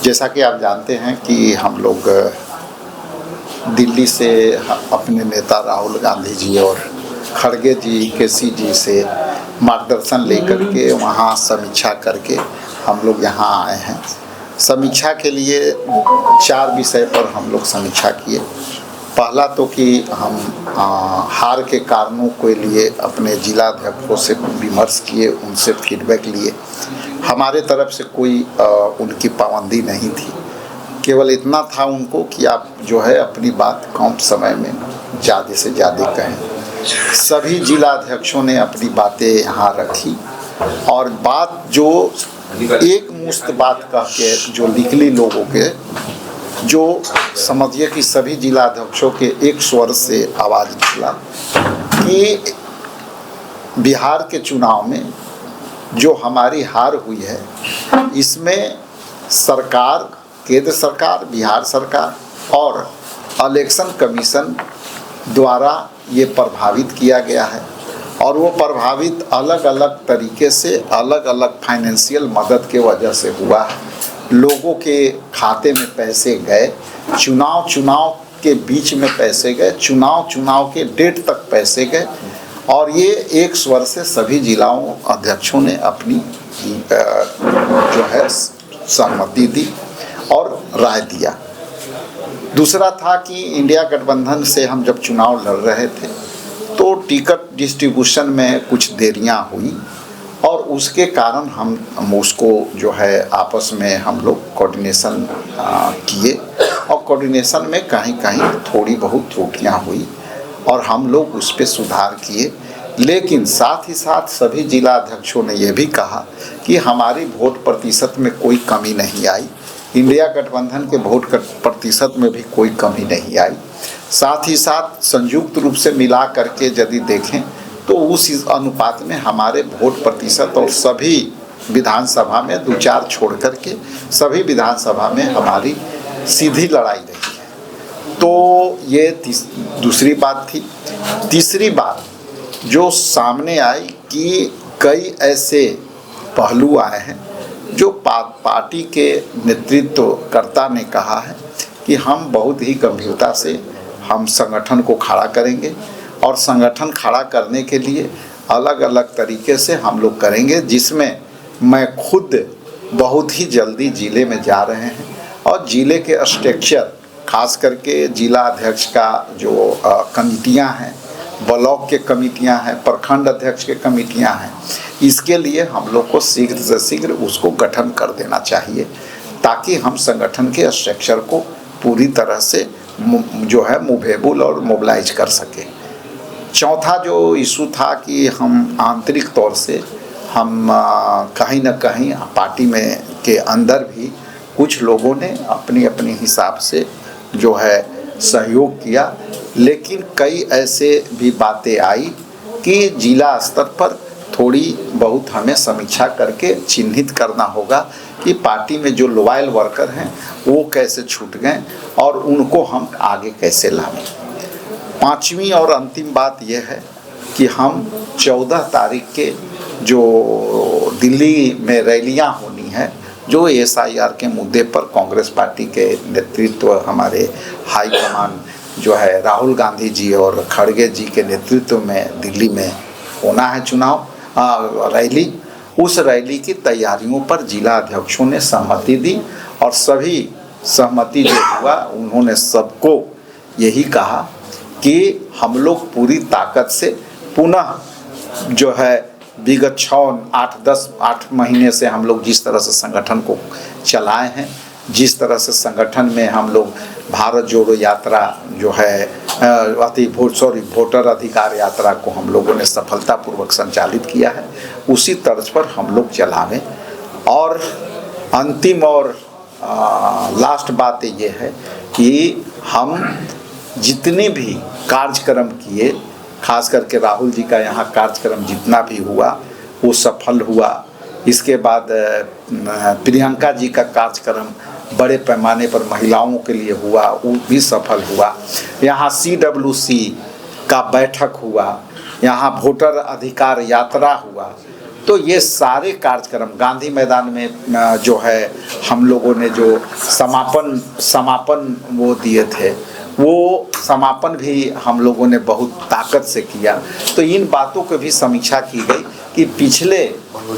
जैसा कि आप जानते हैं कि हम लोग दिल्ली से अपने नेता राहुल गांधी जी और खड़गे जी, केसी जी से मार्गदर्शन लेकर के वहाँ समीक्षा करके हम लोग यहाँ आए हैं। समीक्षा के लिए 4 विषय पर हम लोग समीक्षा किए। पहला तो कि हम हार के कारणों के लिए अपने जिलाध्यक्षों से विमर्श किए, उनसे फीडबैक लिए। हमारे तरफ से कोई उनकी पाबंदी नहीं थी, केवल इतना था उनको कि आप जो है अपनी बात कम समय में ज़्यादा से ज़्यादा कहें। सभी जिलाध्यक्षों ने अपनी बातें यहाँ रखी और बात जो एक मुश्त बात कह के जो निकली लोगों के, जो समझिए कि सभी जिलाध्यक्षों के एक स्वर से आवाज़ निकला कि बिहार के चुनाव में जो हमारी हार हुई है, इसमें सरकार, केंद्र सरकार, बिहार सरकार और इलेक्शन कमीशन द्वारा ये प्रभावित किया गया है। और वो प्रभावित अलग अलग तरीके से, अलग अलग फाइनेंशियल मदद के वजह से हुआ है। लोगों के खाते में पैसे गए, चुनाव के बीच में पैसे गए, चुनाव के डेट तक पैसे गए, और ये एक स्वर से सभी जिलाओं अध्यक्षों ने अपनी जो है सहमति दी और राय दिया। दूसरा था कि इंडिया गठबंधन से हम जब चुनाव लड़ रहे थे तो टिकट डिस्ट्रीब्यूशन में कुछ देरियां हुई और उसके कारण हम उसको जो है आपस में हम लोग कोऑर्डिनेशन किए और कोऑर्डिनेशन में कहीं कहीं थोड़ी बहुत त्रुटियां हुई और हम लोग उस पर सुधार किए। लेकिन साथ ही साथ सभी जिला अध्यक्षों ने यह भी कहा कि हमारी वोट प्रतिशत में कोई कमी नहीं आई, इंडिया गठबंधन के वोट प्रतिशत में भी कोई कमी नहीं आई। साथ ही साथ संयुक्त रूप से मिला करके यदि देखें तो उस अनुपात में हमारे वोट प्रतिशत और सभी विधानसभा में 2-4 छोड़ करके सभी विधानसभा में हमारी सीधी लड़ाई रही है। तो ये दूसरी बात थी। तीसरी बात जो सामने आई कि कई ऐसे पहलू आए हैं जो पार्टी के नेतृत्वकर्ता ने कहा है कि हम बहुत ही गंभीरता से हम संगठन को खड़ा करेंगे और संगठन खड़ा करने के लिए अलग अलग तरीके से हम लोग करेंगे, जिसमें मैं खुद बहुत ही जल्दी ज़िले में जा रहे हैं और ज़िले के स्ट्रक्चर, खास करके जिला अध्यक्ष का जो कमिटियां हैं, ब्लॉक के कमिटियां हैं, प्रखंड अध्यक्ष के कमिटियां हैं, इसके लिए हम लोग को शीघ्र से शीघ्र उसको गठन कर देना चाहिए ताकि हम संगठन के स्ट्रक्चर को पूरी तरह से जो है मूवेबल और मोबिलाइज कर सके। चौथा जो इशू था कि हम आंतरिक तौर से हम कहीं ना कहीं पार्टी में के अंदर भी कुछ लोगों ने अपनी अपनी हिसाब से जो है सहयोग किया, लेकिन कई ऐसे भी बातें आई कि जिला स्तर पर थोड़ी बहुत हमें समीक्षा करके चिन्हित करना होगा कि पार्टी में जो लॉयल वर्कर हैं वो कैसे छूट गए और उनको हम आगे कैसे लाएं। पांचवी और अंतिम बात यह है कि हम 14 तारीख के जो दिल्ली में रैलियां होनी है, जो SIR के मुद्दे पर कांग्रेस पार्टी के नेतृत्व, हमारे हाई कमान जो है राहुल गांधी जी और खड़गे जी के नेतृत्व में दिल्ली में होना है चुनाव रैली, उस रैली की तैयारियों पर जिला अध्यक्षों ने सहमति दी और सभी सहमति जो हुआ उन्होंने सबको यही कहा कि हम लोग पूरी ताकत से पुनः जो है विगत 8 महीने से हम लोग जिस तरह से संगठन को चलाए हैं, जिस तरह से संगठन में हम लोग भारत जोड़ो यात्रा जो है वोटर अधिकार यात्रा को हम लोगों ने सफलतापूर्वक संचालित किया है, उसी तर्ज पर हम लोग चलावें। और अंतिम और लास्ट बात ये है कि हम जितने भी कार्यक्रम किए, खास करके राहुल जी का यहाँ कार्यक्रम जितना भी हुआ वो सफल हुआ। इसके बाद प्रियंका जी का कार्यक्रम बड़े पैमाने पर महिलाओं के लिए हुआ, वो भी सफल हुआ। यहाँ CWC का बैठक हुआ, यहाँ वोटर अधिकार यात्रा हुआ तो ये सारे कार्यक्रम गांधी मैदान में जो है हम लोगों ने जो समापन वो दिए थे, वो समापन भी हम लोगों ने बहुत ताकत से किया। तो इन बातों की भी समीक्षा की गई कि पिछले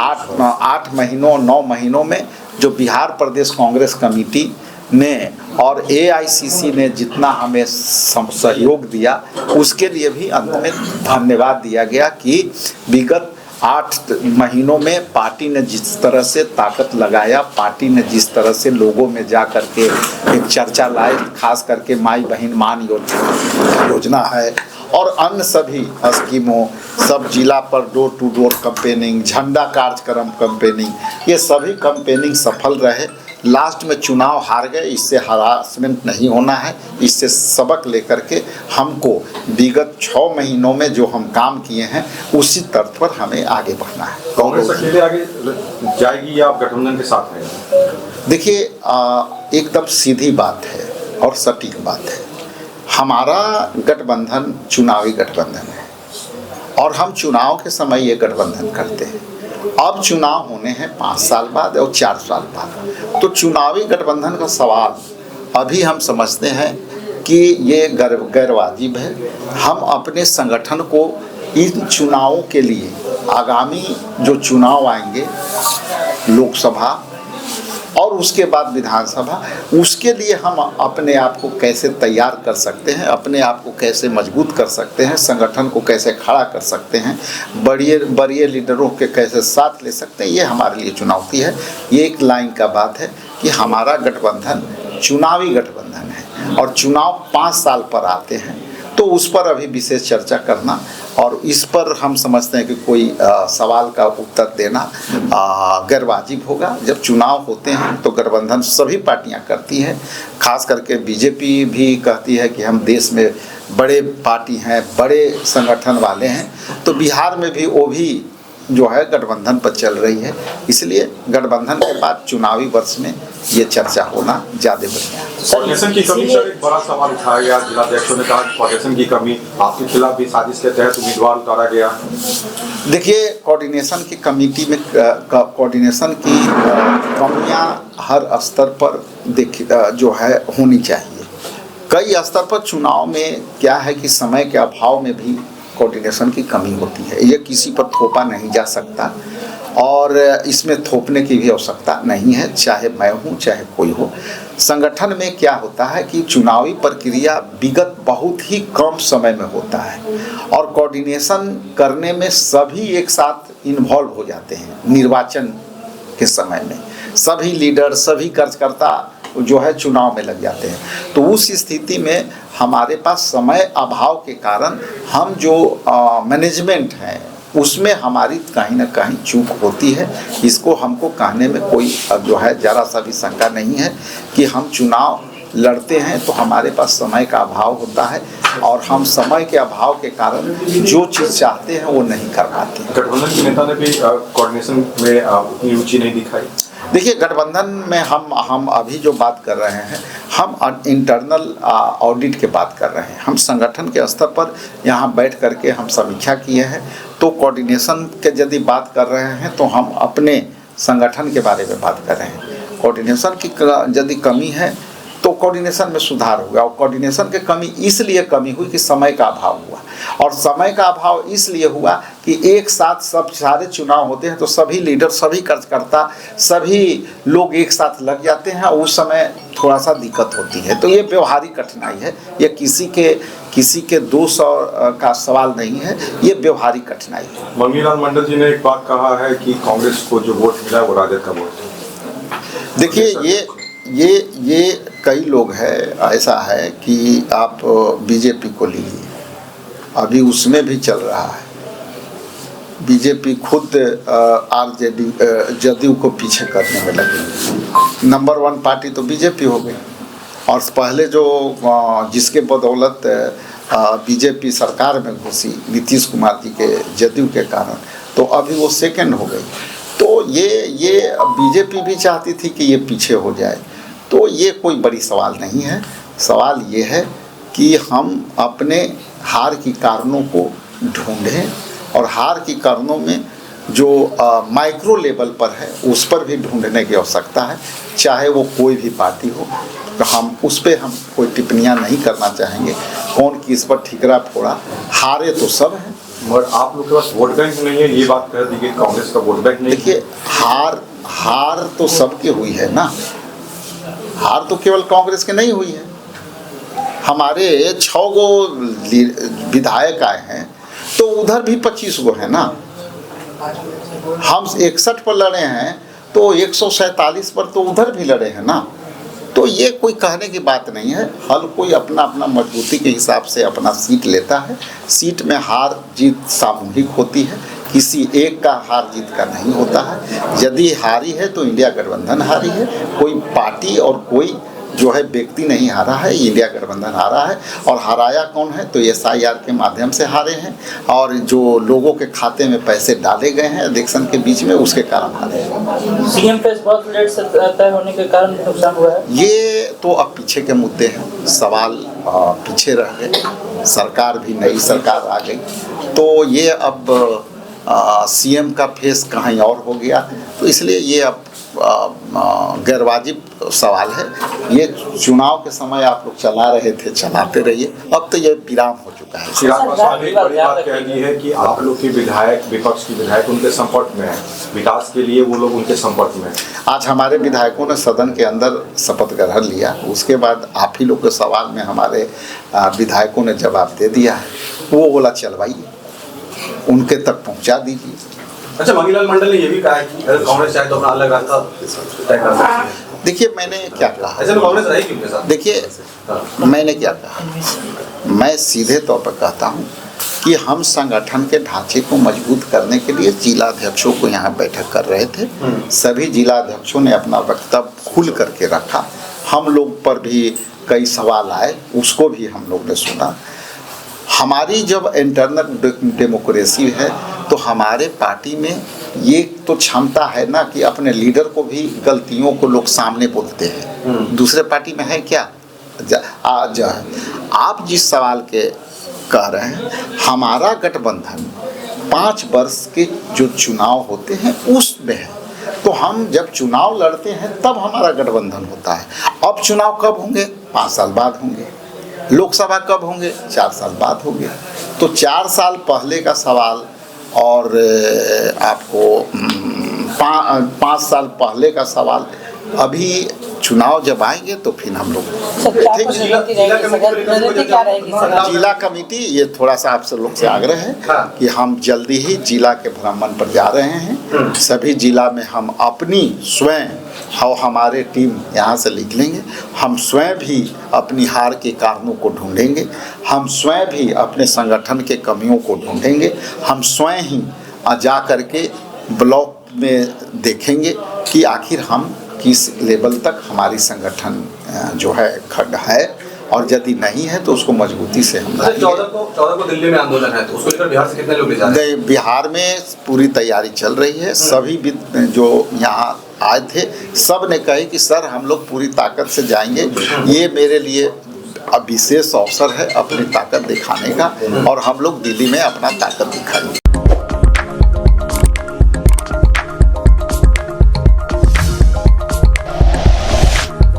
8 महीनों 9 महीनों में जो बिहार प्रदेश कांग्रेस कमेटी ने और AICC ने जितना हमें सहयोग दिया, उसके लिए भी अंत में धन्यवाद दिया गया कि विगत 8 महीनों में पार्टी ने जिस तरह से ताकत लगाया, पार्टी ने जिस तरह से लोगों में जा कर के एक चर्चा लाई, खास करके माई बहन मान योजना है और अन्य सभी स्कीमों, सब जिला पर डोर टू डोर कैंपेनिंग, झंडा कार्यक्रम कैंपेनिंग, ये सभी कैंपेनिंग सफल रहे। लास्ट में चुनाव हार गए, इससे हरासमेंट नहीं होना है, इससे सबक लेकर के हमको विगत 6 महीनों में जो हम काम किए हैं उसी तर्ज पर हमें आगे बढ़ना है। कांग्रेस अकेले आगे जाएगी या आप गठबंधन के साथ हैं? देखिए, एकदम सीधी बात है और सटीक बात है। हमारा गठबंधन चुनावी गठबंधन है और हम चुनाव के समय ये गठबंधन करते हैं। अब चुनाव होने हैं 5 साल बाद और 4 साल बाद, तो चुनावी गठबंधन का सवाल अभी हम समझते हैं कि ये गैर वाजिब है। हम अपने संगठन को इन चुनावों के लिए, आगामी जो चुनाव आएंगे लोकसभा और उसके बाद विधानसभा, उसके लिए हम अपने आप को कैसे तैयार कर सकते हैं, अपने आप को कैसे मजबूत कर सकते हैं, संगठन को कैसे खड़ा कर सकते हैं, बड़े लीडरों के कैसे साथ ले सकते हैं, ये हमारे लिए चुनौती है। ये एक लाइन का बात है कि हमारा गठबंधन चुनावी गठबंधन है और चुनाव 5 साल पर आते हैं, तो उस पर अभी विशेष चर्चा करना और इस पर हम समझते हैं कि कोई सवाल का उत्तर देना गैर वाजिब होगा। जब चुनाव होते हैं तो गठबंधन सभी पार्टियां करती हैं, खास करके बीजेपी भी कहती है कि हम देश में बड़े पार्टी हैं, बड़े संगठन वाले हैं, तो बिहार में भी वो भी जो है गठबंधन पर चल रही है। इसलिए गठबंधन के बाद चुनावी वर्ष में ये चर्चा होना ज़्यादा बढ़िया है। कोऑर्डिनेशन की कमी सर एक बड़ा सवाल उठाया गया, जिलाध्यक्षों ने कहा कि कोऑर्डिनेशन की कमी, आपके खिलाफ भी साजिश के तहत उम्मीदवार उतारा गया। देखिए, कोऑर्डिनेशन की कमेटी में कोऑर्डिनेशन की कमियां हर स्तर पर जो है होनी चाहिए। कई स्तर पर चुनाव में क्या है कि समय के अभाव में भी कोऑर्डिनेशन की कमी होती है, ये किसी पर थोपा नहीं जा सकता और इसमें थोपने की भी आवश्यकता नहीं है, चाहे मैं हूँ चाहे कोई हो। संगठन में क्या होता है कि चुनावी प्रक्रिया विगत बहुत ही कम समय में होता है और कोऑर्डिनेशन करने में सभी एक साथ इन्वॉल्व हो जाते हैं। निर्वाचन के समय में सभी लीडर, सभी कार्यकर्ता जो है चुनाव में लग जाते हैं, तो उस स्थिति में हमारे पास समय अभाव के कारण हम जो मैनेजमेंट है उसमें हमारी कहीं ना कहीं चूक होती है। इसको हमको कहने में कोई जो है ज़रा सा भी शंका नहीं है कि हम चुनाव लड़ते हैं तो हमारे पास समय का अभाव होता है और हम समय के अभाव के कारण जो चीज़ चाहते हैं वो नहीं कर पाते। गठबंधन के नेता ने भी कोऑर्डिनेशन में उतनी रुचि नहीं दिखाई। देखिए, गठबंधन में हम अभी जो बात कर रहे हैं, हम इंटरनल ऑडिट के बात कर रहे हैं। हम संगठन के स्तर पर यहाँ बैठ करके हम समीक्षा किए हैं, तो कोऑर्डिनेशन के यदि बात कर रहे हैं तो हम अपने संगठन के बारे में बात कर रहे हैं। कोऑर्डिनेशन की यदि कमी है तो कोऑर्डिनेशन में सुधार होगा और कोऑर्डिनेशन की कमी इसलिए कमी हुई कि समय का अभाव हुआ और समय का अभाव इसलिए हुआ कि एक साथ सब सारे चुनाव होते हैं तो सभी लीडर, सभी कार्यकर्ता, सभी लोग एक साथ लग जाते हैं और उस समय थोड़ा सा दिक्कत होती है। तो ये व्यवहारिक कठिनाई है, ये किसी के दोष का सवाल नहीं है, ये व्यवहारिक कठिनाई है। मंगीलाल मंडल जी ने एक बात कहा है कि कांग्रेस को जो वोट मिला है वो राजद का वोट है। देखिए, ये कई लोग हैं, ऐसा है कि आप बीजेपी को लीजिए, अभी उसमें भी चल रहा है। बीजेपी खुद जदयू को पीछे करने में लगी। नंबर 1 पार्टी तो बीजेपी हो गई और पहले जो जिसके बदौलत बीजेपी सरकार में घुसी नीतीश कुमार जी के जदयू के कारण, तो अभी वो सेकंड हो गई। तो ये बीजेपी भी चाहती थी कि ये पीछे हो जाए, तो ये कोई बड़ी सवाल नहीं है। सवाल ये है कि हम अपने हार की कारणों को ढूंढें और हार की कारणों में जो माइक्रो लेवल पर है उस पर भी ढूंढने की आवश्यकता है, चाहे वो कोई भी पार्टी हो। तो हम उस पर हम कोई टिप्पणियां नहीं करना चाहेंगे, कौन किस पर ठिकरा फोड़ा, हारे तो सब हैं। मगर आप लोग के पास वोट बैंक नहीं है, ये बात कह दी कि कांग्रेस का वोट बैंक नहीं। देखिए हार तो सबकी हुई है ना, हार तो केवल कांग्रेस के नहीं हुई है। हमारे 6 गो विधायक आए हैं तो उधर भी 25 गो है ना। हम 61 पर लड़े हैं तो 147 पर तो उधर भी लड़े हैं ना। तो ये कोई कहने की बात नहीं है। हर कोई अपना अपना मजबूती के हिसाब से अपना सीट लेता है। सीट में हार जीत सामूहिक होती है, किसी एक का हार जीत का नहीं होता है। यदि हारी है तो इंडिया गठबंधन हारी है, कोई पार्टी और कोई जो है व्यक्ति नहीं हारा है, इंडिया गठबंधन हारा है। और हराया कौन है तो SIR के माध्यम से हारे हैं, और जो लोगों के खाते में पैसे डाले गए हैं इलेक्शन के बीच में उसके कारण हारे हैं। सीएम फेस बहुत लेट से तय होने के कारण नुकसान हुआ है। ये तो अब पीछे के मुद्दे हैं, सवाल पीछे रह गए, सरकार भी नई सरकार आ गई, तो ये अब CM का फेस कहीं और हो गया, तो इसलिए ये अब गैरवाजिब सवाल है। ये चुनाव के समय आप लोग चला रहे थे, चलाते रहिए, अब तो ये विराम हो चुका है। चिराग पासवान ने बड़ी बात कह दी है कि आप लोग के विधायक, विपक्ष के विधायक उनके संपर्क में है, विकास के लिए वो लोग उनके संपर्क में है। आज हमारे विधायकों ने सदन के अंदर शपथ ग्रहण लिया, उसके बाद आप ही लोग के सवाल में हमारे विधायकों ने जवाब दे दिया है। वो बोला चलवाइए, उनके तक पहुंचा दीजिए। अच्छा, मंगीलाल मंडल ने ये भी कहा है कि अगर कांग्रेस चाहे तो अपना अलग रास्ता तय कर सकती है। देखिए मैंने क्या कहा, ऐसे में कांग्रेस रहेगी उनके साथ। देखिए मैंने क्या कहा, मैं सीधे तौर पर कहता हूँ कि हम संगठन के ढांचे को मजबूत करने के लिए जिला अध्यक्षों को यहाँ बैठक कर रहे थे। सभी जिला अध्यक्षों ने अपना वक्तव्य खुल करके रखा। हम लोग पर भी कई सवाल आए, उसको भी हम लोग ने सुना। हमारी जब इंटरनल डेमोक्रेसी है तो हमारे पार्टी में ये तो क्षमता है ना कि अपने लीडर को भी गलतियों को लोग सामने बोलते हैं। दूसरे पार्टी में है क्या? आज आप जिस सवाल के कह रहे हैं, हमारा गठबंधन 5 वर्ष के जो चुनाव होते हैं उसमें है, तो हम जब चुनाव लड़ते हैं तब हमारा गठबंधन होता है। अब चुनाव कब होंगे? 5 साल बाद होंगे। लोकसभा कब होंगे? 4 साल बाद होंगे। तो 4 साल पहले का सवाल और आपको 5 साल पहले का सवाल, अभी चुनाव जब आएंगे तो फिर हम लोग जिला कमेटी, ये थोड़ा सा आप सब लोग से आग्रह है कि हम जल्दी ही जिला के भ्रमण पर जा रहे हैं। सभी जिला में हम अपनी स्वयं और हमारे टीम यहाँ से लिख लेंगे, हम स्वयं भी अपनी हार के कारणों को ढूंढेंगे, हम स्वयं भी अपने संगठन के कमियों को ढूंढेंगे, हम स्वयं ही जा करके ब्लॉक में देखेंगे कि आखिर हम किस लेवल तक हमारी संगठन जो है खड़ा है, और यदि नहीं है तो उसको मजबूती से हम 14 को दिल्ली में आंदोलन है, तो उसको लेकर बिहार से कितने लोग ले जा रहे हैं? बिहार में पूरी तैयारी चल रही है। सभी जो यहाँ आए थे सब ने कहे कि सर हम लोग पूरी ताकत से जाएंगे। ये मेरे लिए विशेष अवसर है अपनी ताकत दिखाने का, और हम लोग दिल्ली में अपना ताकत दिखाएंगे।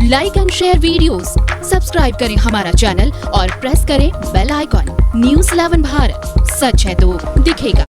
Like and share videos, subscribe करें हमारा चैनल और प्रेस करें बेल आइकॉन। News 11 भारत, सच है तो दिखेगा।